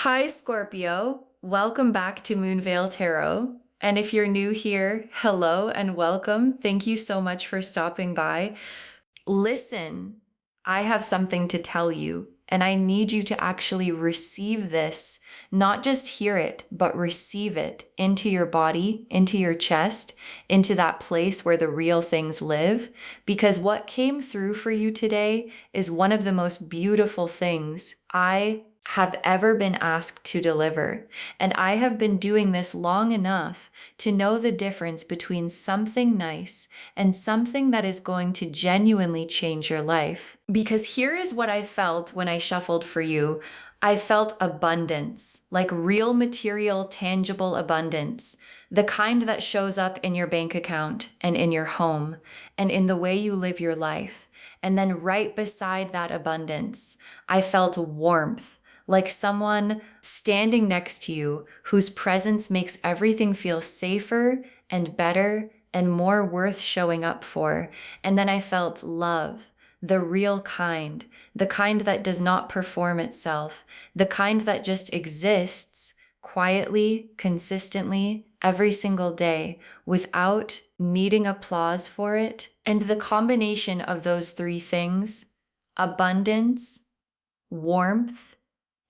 Hi, Scorpio. Welcome back to Moonveil Tarot. And if you're new here, hello and welcome. Thank you so much for stopping by. Listen, I have something to tell you, and I need you to actually receive this, not just hear it, but receive it into your body, into your chest, into that place where the real things live. Because what came through for you today is one of the most beautiful things I have ever been asked to deliver. And I have been doing this long enough to know the difference between something nice and something that is going to genuinely change your life. Because here is what I felt when I shuffled for you. I felt abundance, like real material, tangible abundance, the kind that shows up in your bank account and in your home and in the way you live your life. And then right beside that abundance, I felt warmth, like someone standing next to you whose presence makes everything feel safer and better and more worth showing up for. And then I felt love, the real kind, the kind that does not perform itself, the kind that just exists quietly, consistently, every single day without needing applause for it. And the combination of those three things, abundance, warmth,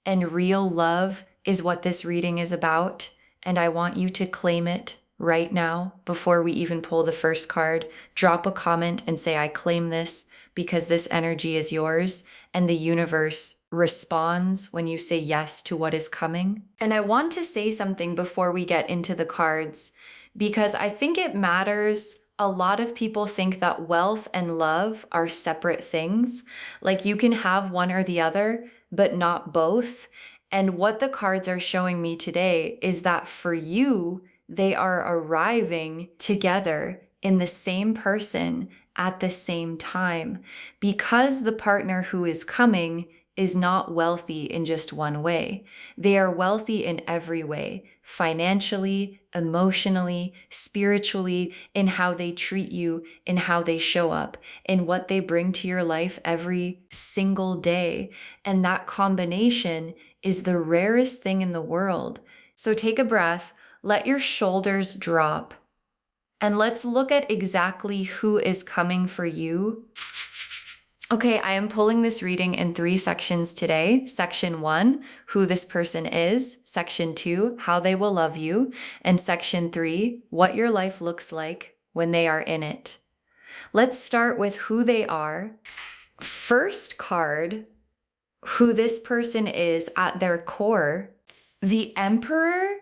and real love, is what this reading is about. And I want you to claim it right now before we even pull the first card. Drop a comment and say, I claim this because this energy is yours. And the universe responds when you say yes to what is coming. And I want to say something before we get into the cards, because I think it matters. A lot of people think that wealth and love are separate things. Like you can have one or the other, but not both. And what the cards are showing me today is that for you, they are arriving together in the same person at the same time, because the partner who is coming is not wealthy in just one way. They are wealthy in every way, financially, emotionally, spiritually, in how they treat you, in how they show up, in what they bring to your life every single day. And that combination is the rarest thing in the world. So take a breath, let your shoulders drop, and let's look at exactly who is coming for you. Okay, I am pulling this reading in 3 sections today. Section 1, who this person is. Section 2, how they will love you. And Section 3, what your life looks like when they are in it. Let's start with who they are. First card, who this person is at their core. The Emperor.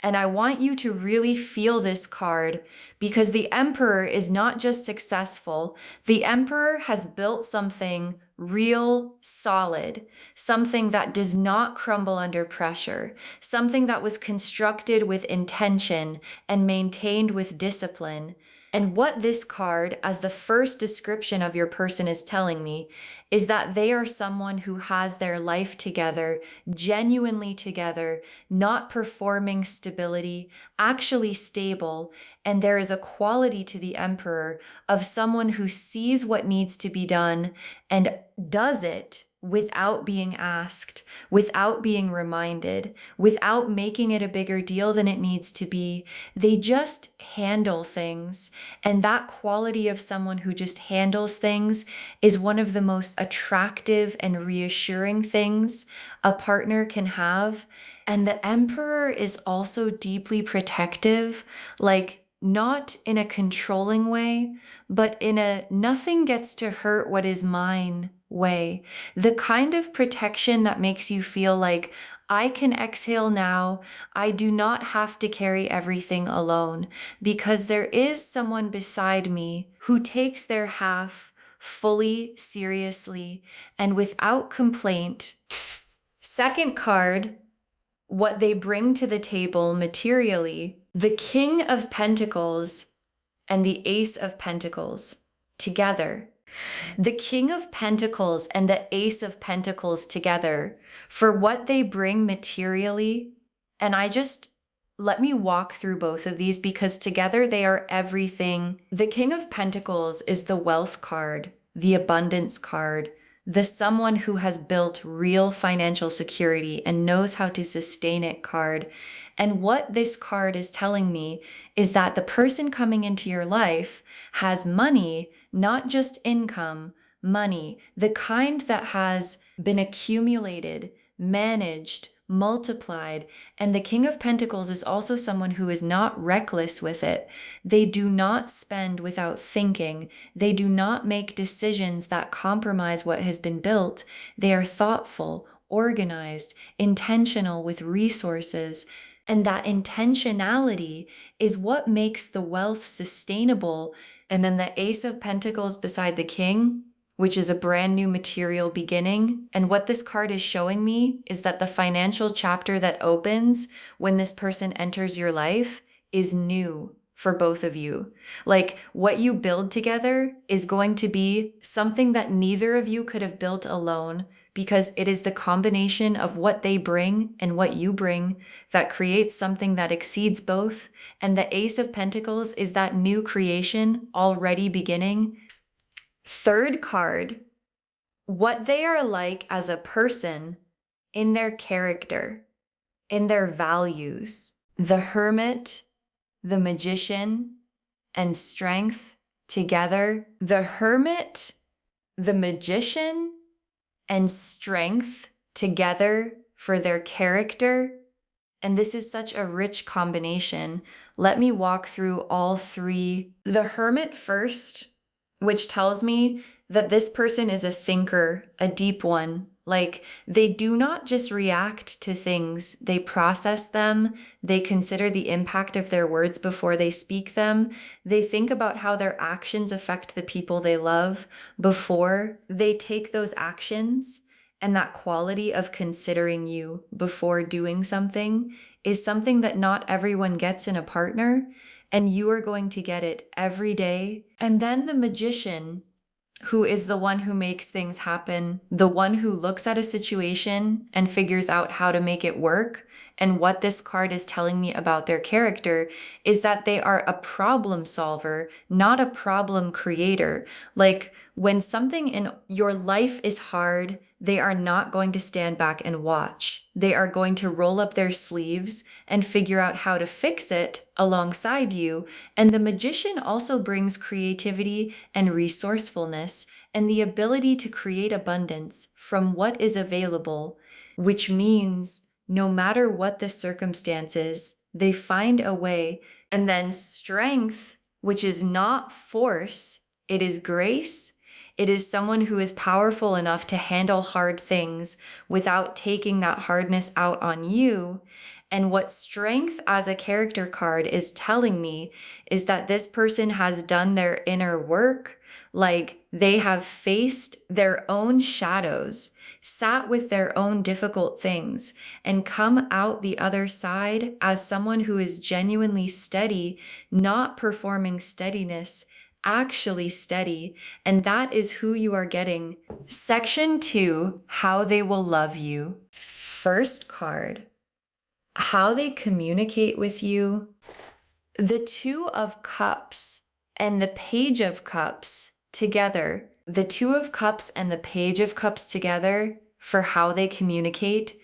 And I want you to really feel this card, because the Emperor is not just successful. The Emperor has built something real solid, something that does not crumble under pressure, something that was constructed with intention and maintained with discipline. And what this card, as the first description of your person, is telling me is that they are someone who has their life together, genuinely together, not performing stability, actually stable. And there is a quality to the Emperor of someone who sees what needs to be done and does it without being asked, without being reminded, without making it a bigger deal than it needs to be. They just handle things. And that quality of someone who just handles things is one of the most attractive and reassuring things a partner can have. And the Emperor is also deeply protective, like not in a controlling way, but in a nothing gets to hurt what is mine way. The kind of protection that makes you feel like I can exhale now. I do not have to carry everything alone, because there is someone beside me who takes their half fully seriously and without complaint. Second card, what they bring to the table materially. The King of Pentacles and the Ace of Pentacles together. The King of Pentacles and the Ace of Pentacles together, for what they bring materially. And let me walk through both of these, because together they are everything. The King of Pentacles is the wealth card, the abundance card, the someone who has built real financial security and knows how to sustain it card. And what this card is telling me is that the person coming into your life has money, not just income, money, the kind that has been accumulated, managed, multiplied. And the King of Pentacles is also someone who is not reckless with it. They do not spend without thinking. They do not make decisions that compromise what has been built. They are thoughtful, organized, intentional with resources. And that intentionality is what makes the wealth sustainable. And then the Ace of Pentacles beside the King, which is a brand new material beginning. And what this card is showing me is that the financial chapter that opens when this person enters your life is new for both of you. Like what you build together is going to be something that neither of you could have built alone, because it is the combination of what they bring and what you bring that creates something that exceeds both. And the Ace of Pentacles is that new creation already beginning. Third card, what they are like as a person in their character, in their values. The Hermit, the Magician, and Strength together. The Hermit, the Magician, and Strength together for their character. And this is such a rich combination. Let me walk through all three. The Hermit first, which tells me that this person is a thinker, a deep one. Like they do not just react to things, they process them. They consider the impact of their words before they speak them. They think about how their actions affect the people they love before they take those actions. And that quality of considering you before doing something is something that not everyone gets in a partner. And you are going to get it every day. And then the Magician, who is the one who makes things happen, the one who looks at a situation and figures out how to make it work. And what this card is telling me about their character is that they are a problem solver, not a problem creator. Like when something in your life is hard, they are not going to stand back and watch. They are going to roll up their sleeves and figure out how to fix it alongside you. And the Magician also brings creativity and resourcefulness and the ability to create abundance from what is available, which means no matter what the circumstances, they find a way. And then Strength, which is not force, it is grace. It is someone who is powerful enough to handle hard things without taking that hardness out on you. And what Strength as a character card is telling me is that this person has done their inner work. Like they have faced their own shadows, sat with their own difficult things, and come out the other side as someone who is genuinely steady, not performing steadiness, actually steady. And that is who you are getting. Section 2, how they will love you. First card, how they communicate with you. The Two of Cups and the Page of Cups together. The Two of Cups and the Page of Cups together for how they communicate.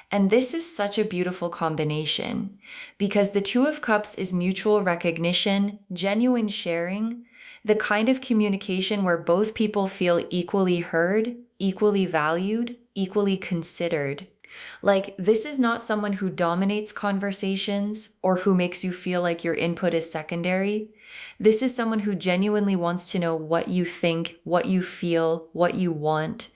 And this is such a beautiful combination because the Two of Cups is mutual recognition, genuine sharing, the kind of communication where both people feel equally heard, equally valued, equally considered. Like this is not someone who dominates conversations or who makes you feel like your input is secondary. This is someone who genuinely wants to know what you think, what you feel, what you want,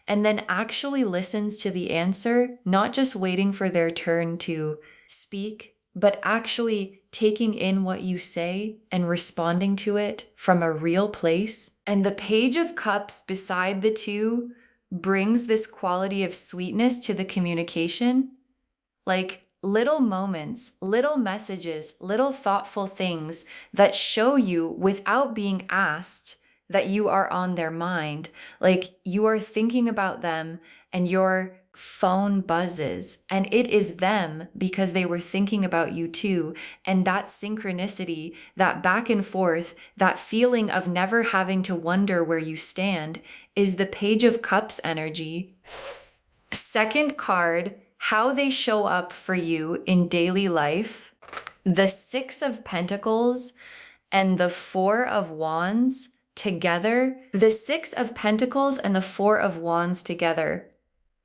and then actually listens to the answer, not just waiting for their turn to speak, but actually taking in what you say and responding to it from a real place. And the Page of Cups beside the two brings this quality of sweetness to the communication. Like little moments, little messages, little thoughtful things that show you without being asked that you are on their mind. Like you are thinking about them and you're phone buzzes, and it is them because they were thinking about you too. And that synchronicity, that back and forth, that feeling of never having to wonder where you stand is the Page of Cups energy. Second card, how they show up for you in daily life. The Six of Pentacles and the Four of Wands together. The Six of Pentacles and the Four of Wands together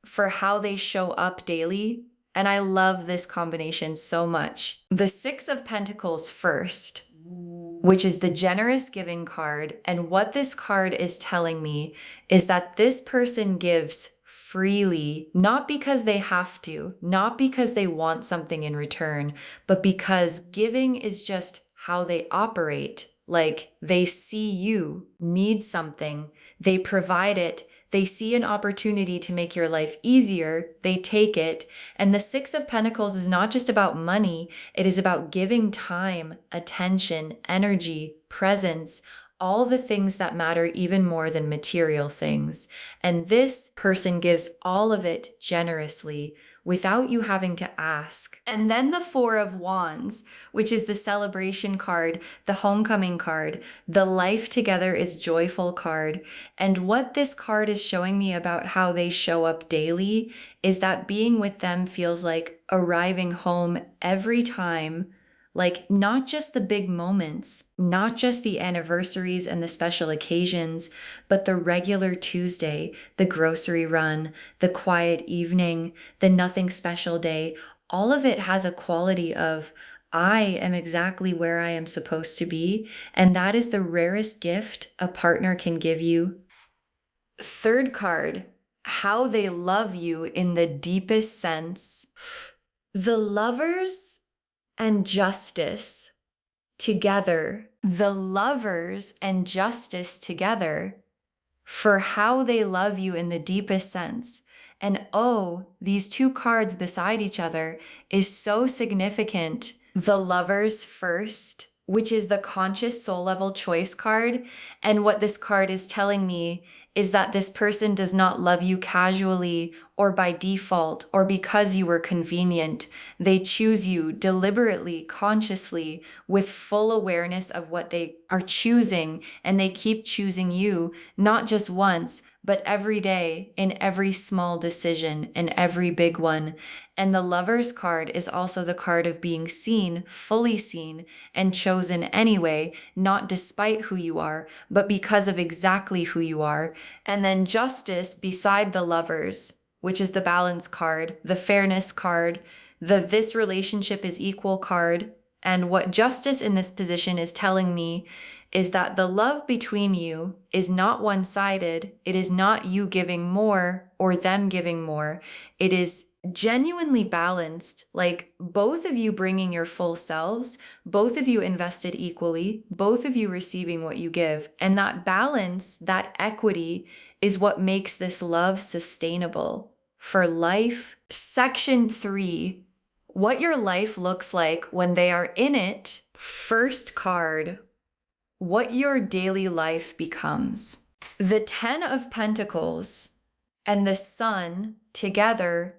for how they show up daily. And I love this combination so much. The Six of Pentacles first, which is the generous giving card. And what this card is telling me is that this person gives freely, not because they have to, not because they want something in return, but because giving is just how they operate. Like they see you need something, they provide it, they see an opportunity to make your life easier, they take it. And the Six of Pentacles is not just about money, it is about giving time, attention, energy, presence, all the things that matter even more than material things. And this person gives all of it generously without you having to ask. And then the Four of Wands, which is the celebration card, the homecoming card, the life together is joyful card. And what this card is showing me about how they show up daily is that being with them feels like arriving home every time. Like not just the big moments, not just the anniversaries and the special occasions, but the regular Tuesday, the grocery run, the quiet evening, the nothing special day. All of it has a quality of, I am exactly where I am supposed to be. And that is the rarest gift a partner can give you. Third card, how they love you in the deepest sense. The Lovers and Justice together, the Lovers and Justice together for how they love you in the deepest sense. And oh, these two cards beside each other is so significant. The Lovers first, which is the conscious soul level choice card. And what this card is telling me is that this person does not love you casually or by default or because you were convenient. They choose you deliberately, consciously, with full awareness of what they are choosing, and they keep choosing you, not just once, but every day, in every small decision, in every big one. And the Lovers card is also the card of being seen, fully seen, and chosen anyway, not despite who you are, but because of exactly who you are. And then Justice beside the Lovers, which is the Balance card, the Fairness card, the This relationship is equal card. And what Justice in this position is telling me is that the love between you is not one-sided. It is not you giving more or them giving more. It is genuinely balanced, like both of you bringing your full selves, both of you invested equally, both of you receiving what you give. And that balance, that equity is what makes this love sustainable for life. Section 3, what your life looks like when they are in it. First card, what your daily life becomes. The Ten of Pentacles and the Sun together,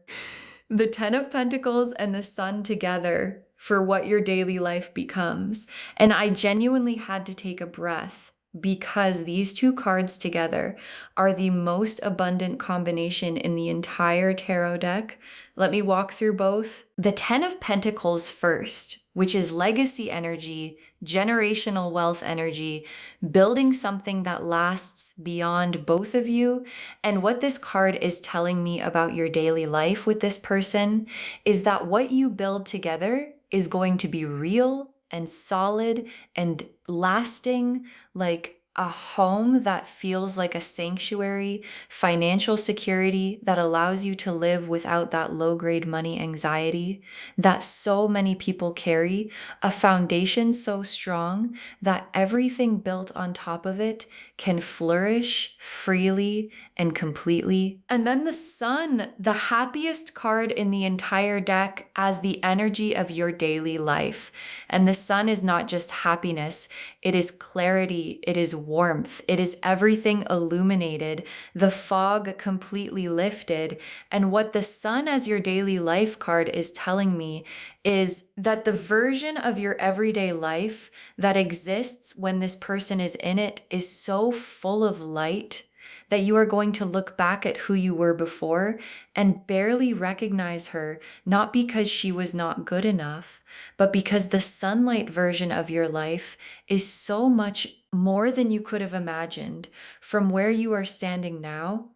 the Ten of Pentacles and the Sun together for what your daily life becomes. And I genuinely had to take a breath because these two cards together are the most abundant combination in the entire tarot deck. Let me walk through both. The Ten of Pentacles first, which is legacy energy, generational wealth energy, building something that lasts beyond both of you. And what this card is telling me about your daily life with this person is that what you build together is going to be real and solid and lasting, like a home that feels like a sanctuary, financial security that allows you to live without that low-grade money anxiety that so many people carry, a foundation so strong that everything built on top of it can flourish freely and completely. And then the Sun, the happiest card in the entire deck as the energy of your daily life. And the Sun is not just happiness, it is clarity, it is warmth. It is everything illuminated, the fog completely lifted. And what the sun as your daily life card is telling me is that the version of your everyday life that exists when this person is in it is so full of light that you are going to look back at who you were before and barely recognize her, not because she was not good enough, but because the sunlight version of your life is so much more than you could have imagined from where you are standing now.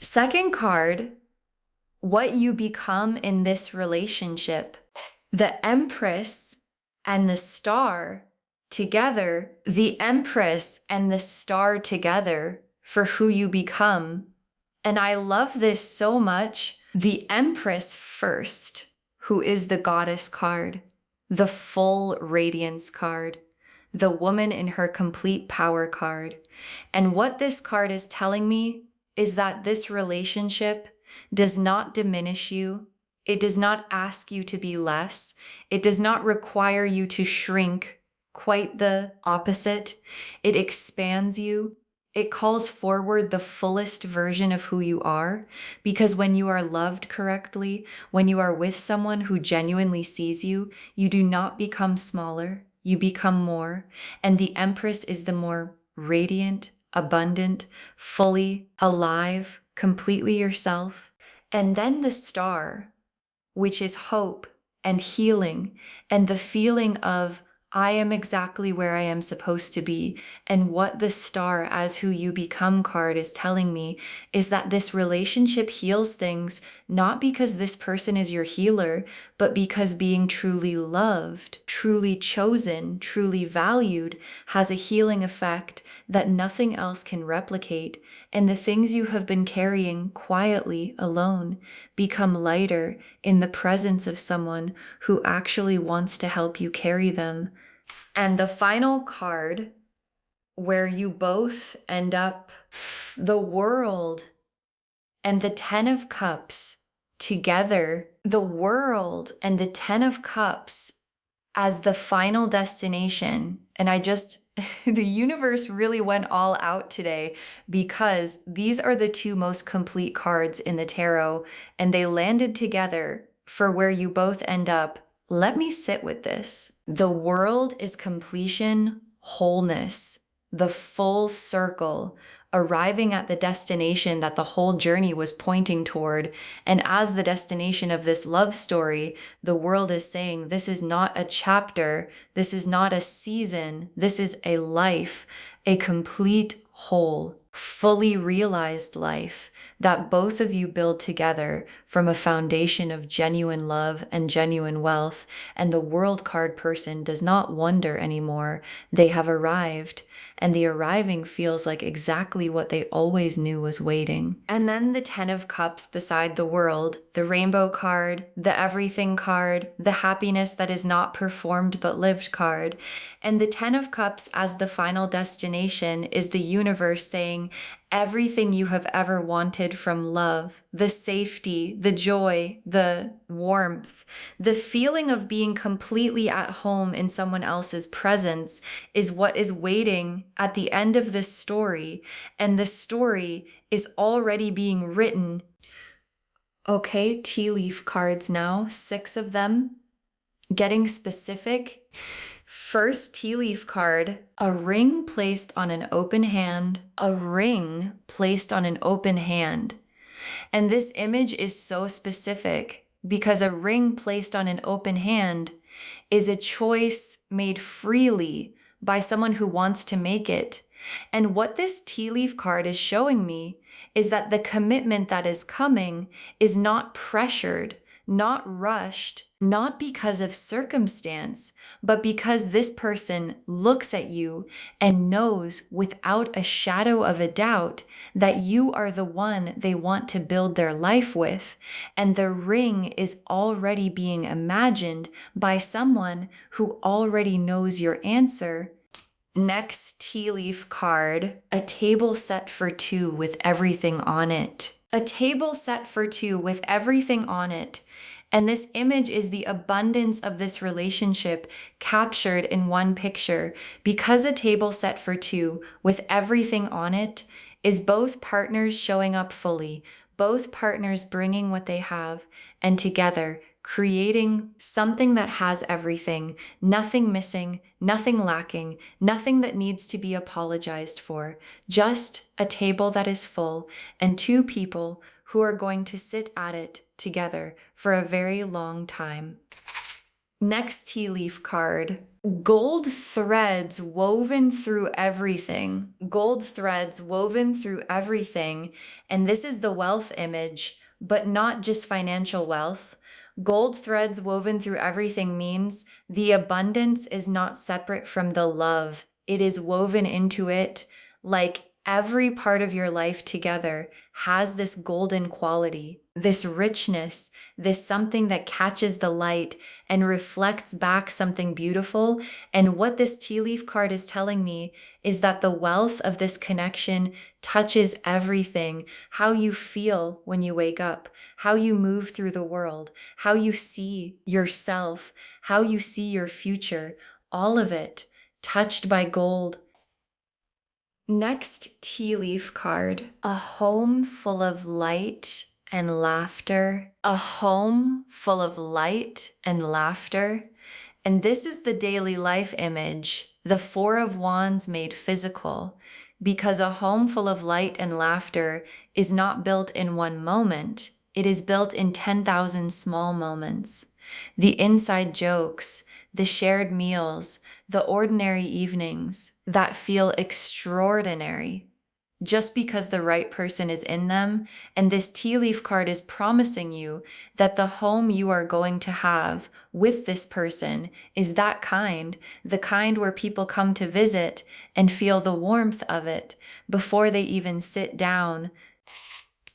Second card, what you become in this relationship. The Empress and the Star together, the Empress and the Star together for who you become. And I love this so much. The Empress first, who is the Goddess card, the full radiance card, the woman in her complete power card. And what this card is telling me is that this relationship does not diminish you. It does not ask you to be less. It does not require you to shrink. Quite the opposite. It expands you. It calls forward the fullest version of who you are, because when you are loved correctly, when you are with someone who genuinely sees you, you do not become smaller, you become more. And the Empress is the more radiant, abundant, fully alive, completely yourself. And then the Star, which is hope and healing and the feeling of I am exactly where I am supposed to be. And what the Star as who you become card is telling me is that this relationship heals things, not because this person is your healer, but because being truly loved, truly chosen, truly valued has a healing effect that nothing else can replicate. And the things you have been carrying quietly alone become lighter in the presence of someone who actually wants to help you carry them. And the final card, where you both end up, the World and the Ten of Cups together, the World and the Ten of Cups as the final destination. And the universe really went all out today because these are the two most complete cards in the tarot and they landed together for where you both end up. Let me sit with this. The World is completion, wholeness, the full circle, arriving at the destination that the whole journey was pointing toward. And as the destination of this love story, the World is saying, this is not a chapter, this is not a season, this is a life, a complete whole, fully realized life that both of you build together from a foundation of genuine love and genuine wealth. And the World card person does not wonder anymore. They have arrived. And the arriving feels like exactly what they always knew was waiting. And then the Ten of Cups beside the World, the Rainbow card, the Everything card, the Happiness that is not performed but lived card. And the Ten of Cups as the final destination is the universe saying, everything you have ever wanted from love, the safety, the joy, the warmth, the feeling of being completely at home in someone else's presence is what is waiting at the end of this story. And the story is already being written. Okay, tea leaf cards now, 6 of them. Getting specific. First tea leaf card, a ring placed on an open hand, a ring placed on an open hand. And this image is so specific because a ring placed on an open hand is a choice made freely by someone who wants to make it. And what this tea leaf card is showing me is that the commitment that is coming is not pressured, not rushed, not because of circumstance, but because this person looks at you and knows without a shadow of a doubt that you are the one they want to build their life with. And the ring is already being imagined by someone who already knows your answer. Next tea leaf card, a table set for 2 with everything on it. A table set for 2 with everything on it. And this image is the abundance of this relationship captured in one picture, because a table set for two with everything on it is both partners showing up fully, both partners bringing what they have, and together creating something that has everything, nothing missing, nothing lacking, nothing that needs to be apologized for, just a table that is full and two people who are going to sit at it together for a very long time. Next tea leaf card. Gold threads woven through everything. Gold threads woven through everything. And this is the wealth image, but not just financial wealth. Gold threads woven through everything means the abundance is not separate from the love. It is woven into it, like every part of your life together has this golden quality, this richness, this something that catches the light and reflects back something beautiful. And what this tea leaf card is telling me is that the wealth of this connection touches everything. How you feel when you wake up, how you move through the world, how you see yourself, how you see your future, all of it touched by gold. Next tea leaf card. A home full of light and laughter. A home full of light and laughter. And this is the daily life image, the Four of Wands made physical, because a home full of light and laughter is not built in one moment. It is built in 10,000 small moments. The inside jokes, the shared meals, the ordinary evenings that feel extraordinary just because the right person is in them. And this tea leaf card is promising you that the home you are going to have with this person is that kind, the kind where people come to visit and feel the warmth of it before they even sit down.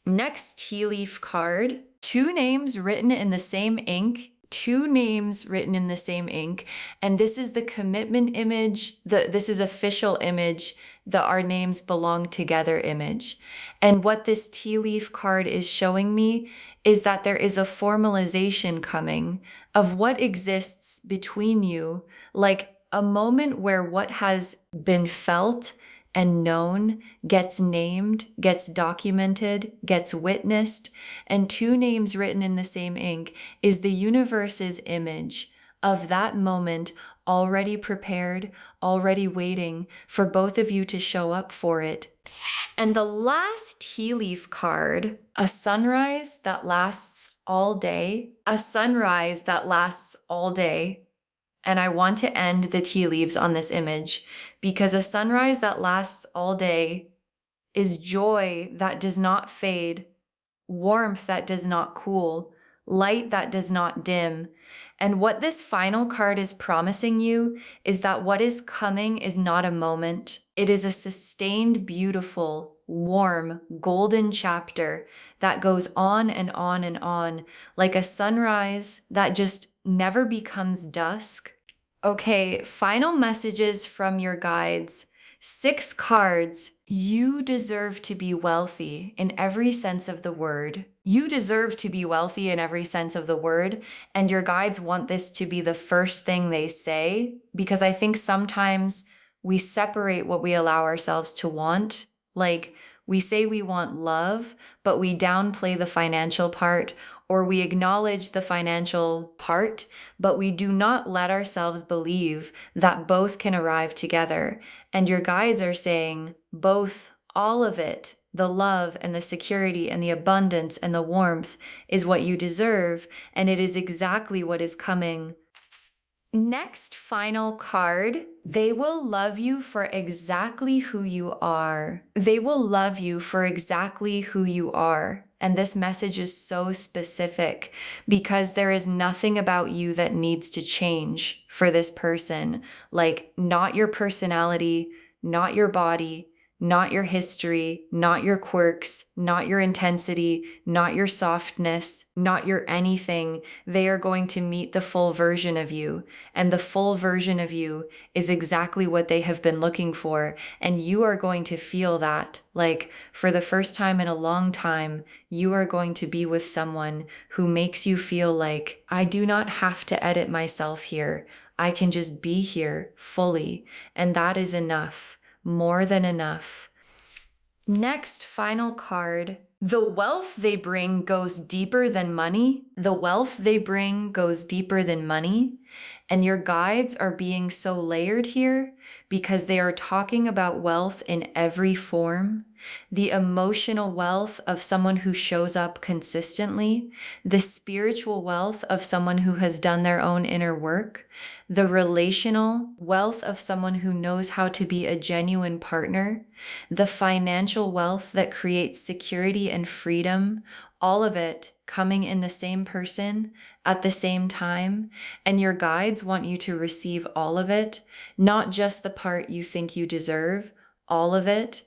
Next tea leaf card, two names written in the same ink. Two names written in the same ink. And this is the commitment image. This is official image, the our names belong together image. And what this tea leaf card is showing me is that there is a formalization coming of what exists between you, like a moment where what has been felt and known gets named, gets documented, gets witnessed, and two names written in the same ink is the universe's image of that moment already prepared, already waiting for both of you to show up for it. And the last tea leaf card, a sunrise that lasts all day, a sunrise that lasts all day. And I want to end the tea leaves on this image because a sunrise that lasts all day is joy that does not fade, warmth that does not cool, light that does not dim. And what this final card is promising you is that what is coming is not a moment. It is a sustained, beautiful, warm, golden chapter that goes on and on and on, like a sunrise that just never becomes dusk. Okay, final messages from your guides. 6 cards. You deserve to be wealthy in every sense of the word. You deserve to be wealthy in every sense of the word. And your guides want this to be the first thing they say, because I think sometimes we separate what we allow ourselves to want. Like we say we want love, but we downplay the financial part, or we acknowledge the financial part, but we do not let ourselves believe that both can arrive together. And your guides are saying both, all of it, the love and the security and the abundance and the warmth is what you deserve, and it is exactly what is coming. Next final card, they will love you for exactly who you are. They will love you for exactly who you are. And this message is so specific because there is nothing about you that needs to change for this person. Like not your personality, not your body, not your history, not your quirks, not your intensity, not your softness, not your anything. They are going to meet the full version of you. And the full version of you is exactly what they have been looking for. And you are going to feel that, like, for the first time in a long time, you are going to be with someone who makes you feel like, I do not have to edit myself here. I can just be here fully. And that is enough, more than enough. Next, final card. The wealth they bring goes deeper than money. The wealth they bring goes deeper than money. And your guides are being so layered here because they are talking about wealth in every form. The emotional wealth of someone who shows up consistently, the spiritual wealth of someone who has done their own inner work, the relational wealth of someone who knows how to be a genuine partner, the financial wealth that creates security and freedom, all of it coming in the same person at the same time. And your guides want you to receive all of it, not just the part you think you deserve, all of it.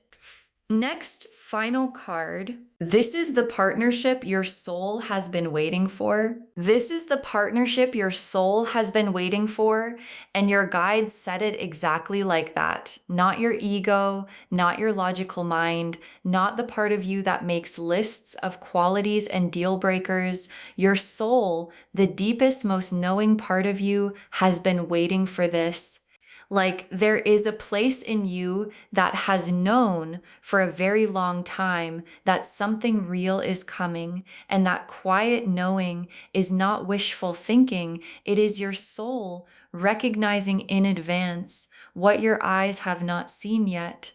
Next, final card. This is the partnership your soul has been waiting for. This is the partnership your soul has been waiting for, and your guides said it exactly like that. Not your ego, not your logical mind, not the part of you that makes lists of qualities and deal breakers. Your soul, the deepest, most knowing part of you, has been waiting for this. Like, there is a place in you that has known for a very long time that something real is coming, and that quiet knowing is not wishful thinking. It is your soul recognizing in advance what your eyes have not seen yet.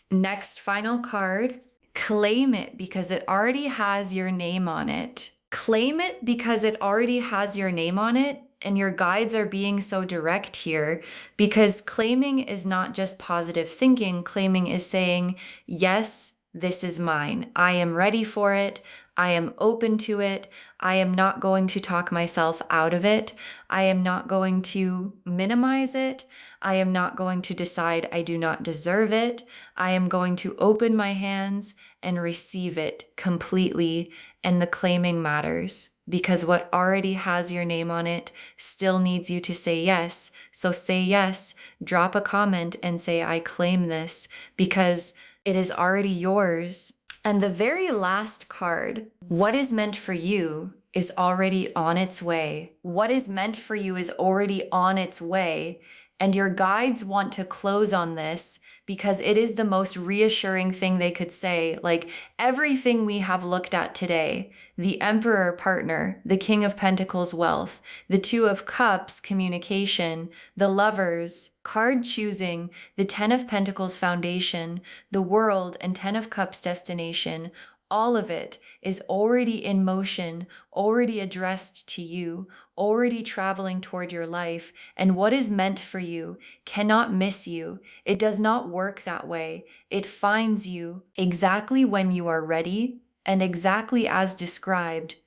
Next, final card. Claim it because it already has your name on it. Claim it because it already has your name on it. And your guides are being so direct here because claiming is not just positive thinking. Claiming is saying, yes, this is mine. I am ready for it. I am open to it. I am not going to talk myself out of it. I am not going to minimize it. I am not going to decide I do not deserve it. I am going to open my hands and receive it completely. And the claiming matters because what already has your name on it still needs you to say yes. So say yes, drop a comment and say, I claim this because it is already yours. And the very last card, what is meant for you is already on its way. What is meant for you is already on its way. And your guides want to close on this because it is the most reassuring thing they could say. Like everything we have looked at today, the Emperor partner, the King of Pentacles wealth, the Two of Cups communication, the Lovers card choosing, the Ten of Pentacles foundation, the World and Ten of Cups destination, all of it is already in motion, already addressed to you, already traveling toward your life. And what is meant for you cannot miss you. It does not work that way. It finds you exactly when you are ready and exactly as described.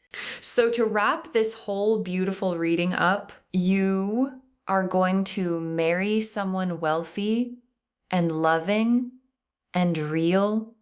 So to wrap this whole beautiful reading up, you are going to marry someone wealthy and loving and real.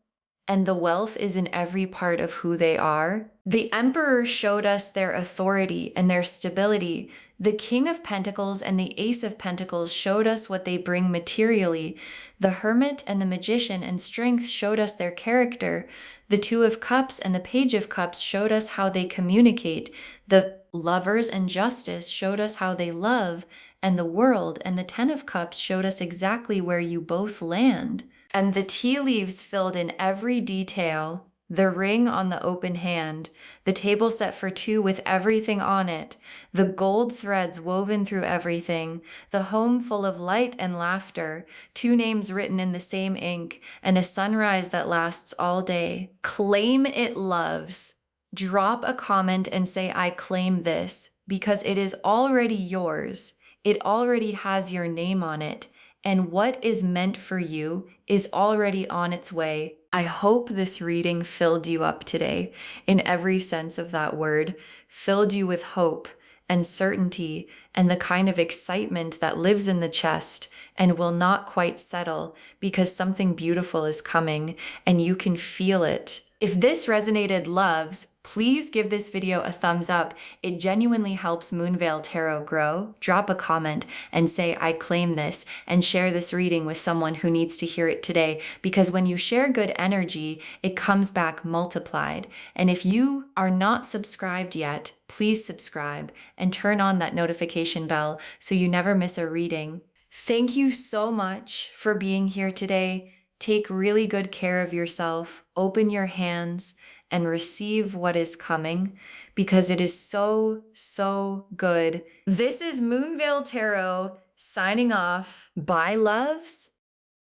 And the wealth is in every part of who they are. The Emperor showed us their authority and their stability. The King of Pentacles and the Ace of Pentacles showed us what they bring materially. The Hermit and the Magician and Strength showed us their character. The Two of Cups and the Page of Cups showed us how they communicate. The Lovers and Justice showed us how they love. And the World and the Ten of Cups showed us exactly where you both land. And the tea leaves filled in every detail, the ring on the open hand, the table set for two with everything on it, the gold threads woven through everything, the home full of light and laughter, two names written in the same ink, and a sunrise that lasts all day. Claim it, loves. Drop a comment and say, I claim this, because it is already yours. It already has your name on it. And what is meant for you is already on its way. I hope this reading filled you up today in every sense of that word, filled you with hope and certainty and the kind of excitement that lives in the chest and will not quite settle because something beautiful is coming and you can feel it. If this resonated, loves, please give this video a thumbs up. It genuinely helps Moonveil Tarot grow. Drop a comment and say, I claim this, and share this reading with someone who needs to hear it today. Because when you share good energy, it comes back multiplied. And if you are not subscribed yet, please subscribe and turn on that notification bell so you never miss a reading. Thank you so much for being here today. Take really good care of yourself, open your hands, and receive what is coming because it is so, so good. This is Moonveil Tarot signing off. Bye, loves.